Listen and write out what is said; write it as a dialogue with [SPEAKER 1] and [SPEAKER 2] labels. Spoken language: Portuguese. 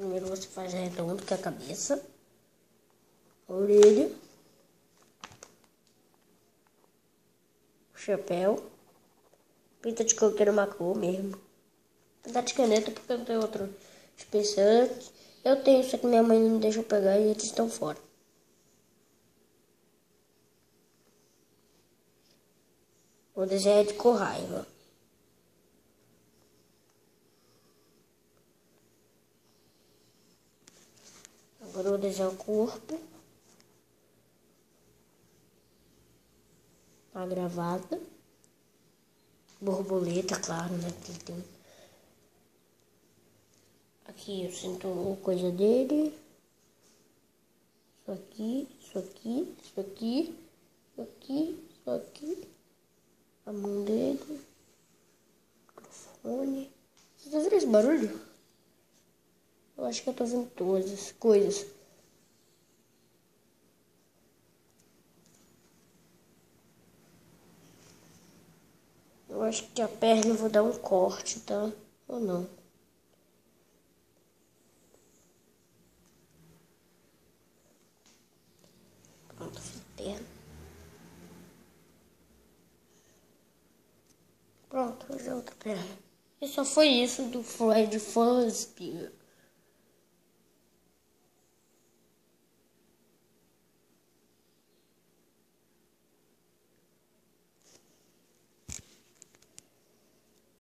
[SPEAKER 1] Primeiro você faz redondo, que é a cabeça, a orelha, o chapéu, pinta de qualquer uma cor mesmo. Pintar de caneta porque eu não tenho outro especiante. Eu tenho, só que minha mãe não deixa eu pegar e eles estão fora. O desenho é de cor raiva. Agora eu vou desenhar o corpo. A gravata. Borboleta, claro, né? Que ele tem. Aqui eu sinto uma coisa dele. Isso aqui, isso aqui, isso aqui, isso aqui, isso aqui. A mão dele. Microfone. Você tá vendo esse barulho? Eu acho que eu tô vendo todas as coisas. Eu acho que a perna eu vou dar um corte, tá? Ou não? Pronto, fiz a perna. Pronto, hoje é outra perna. E só foi isso do Fred Fazbear.